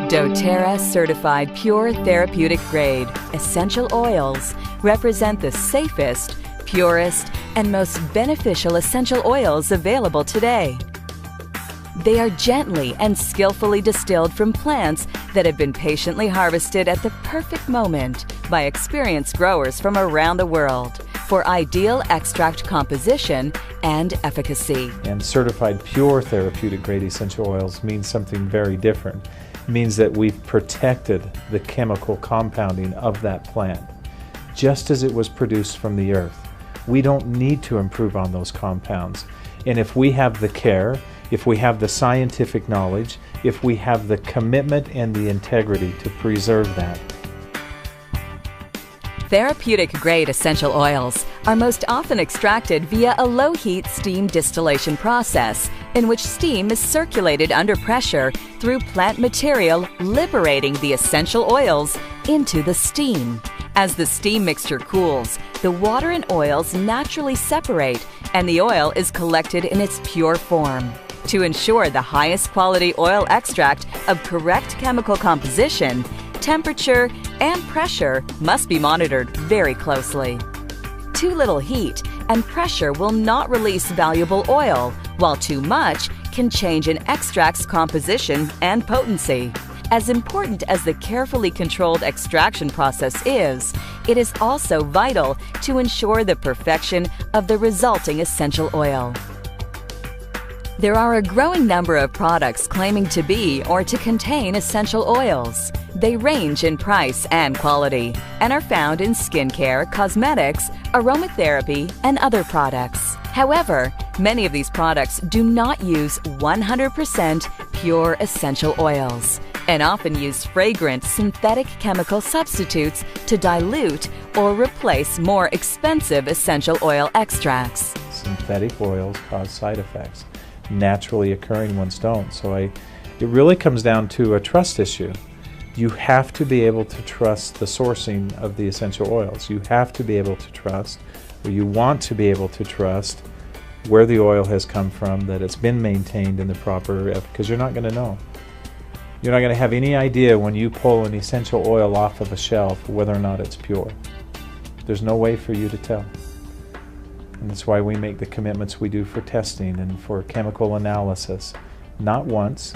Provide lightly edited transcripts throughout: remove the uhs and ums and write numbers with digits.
doTERRA certified pure therapeutic grade essential oils represent the safest, purest, and most beneficial essential oils available today. They are gently and skillfully distilled from plants that have been patiently harvested at the perfect moment by experienced growers from around the world for ideal extract composition and efficacy. And certified pure therapeutic grade essential oils means something very different. It means that we've protected the chemical compounding of that plant, just as it was produced from the earth. We don't need to improve on those compounds. And if we have the care, if we have the scientific knowledge, if we have the commitment and the integrity to preserve that. Therapeutic-grade essential oils are most often extracted via a low-heat steam distillation process in which steam is circulated under pressure through plant material, liberating the essential oils into the steam. As the steam mixture cools, the water and oils naturally separate and the oil is collected in its pure form. To ensure the highest quality oil extract of correct chemical composition, temperature and pressure must be monitored very closely. Too little heat and pressure will not release valuable oil, while too much can change an extract's composition and potency. As important as the carefully controlled extraction process is, it is also vital to ensure the perfection of the resulting essential oil. There are a growing number of products claiming to be or to contain essential oils. They range in price and quality and are found in skincare, cosmetics, aromatherapy, and other products. However, many of these products do not use 100% pure essential oils and often use fragrant synthetic chemical substitutes to dilute or replace more expensive essential oil extracts. Synthetic oils cause side effects. Naturally occurring ones don't. So it really comes down to a trust issue. You have to be able to trust the sourcing of the essential oils. You have to be able to trust, or you want to be able to trust, where the oil has come from, that it's been maintained in the proper, because you're not going to know. You're not going to have any idea when you pull an essential oil off of a shelf whether or not it's pure. There's no way for you to tell. And that's why we make the commitments we do for testing and for chemical analysis. Not once,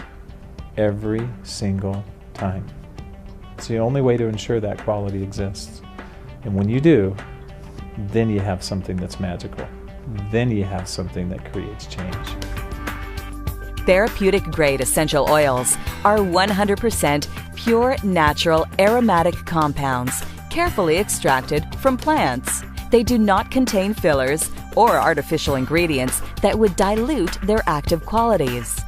every single time. It's the only way to ensure that quality exists. And when you do, then you have something that's magical. Then you have something that creates change. Therapeutic-grade essential oils are 100% pure, natural, aromatic compounds, carefully extracted from plants. They do not contain fillers or artificial ingredients that would dilute their active qualities.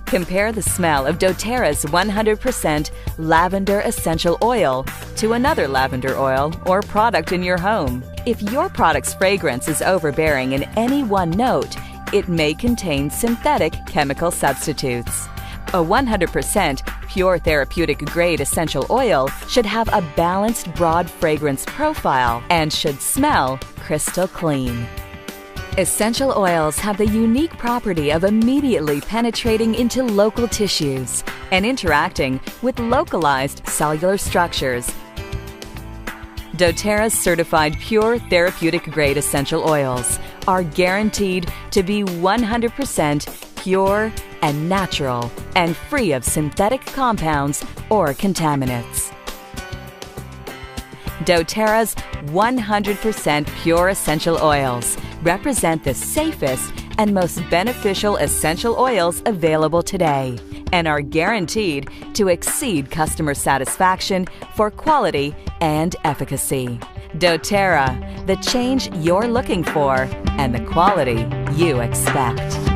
Compare the smell of doTERRA's 100% lavender essential oil to another lavender oil or product in your home. If your product's fragrance is overbearing in any one note, it may contain synthetic chemical substitutes. A 100% pure therapeutic-grade essential oil should have a balanced, broad fragrance profile and should smell crystal clean. Essential oils have the unique property of immediately penetrating into local tissues and interacting with localized cellular structures. doTERRA's certified pure therapeutic-grade essential oils are guaranteed to be 100% pure and natural and free of synthetic compounds or contaminants. doTERRA's 100% pure essential oils represent the safest and most beneficial essential oils available today and are guaranteed to exceed customer satisfaction for quality and efficacy. doTERRA, the change you're looking for and the quality you expect.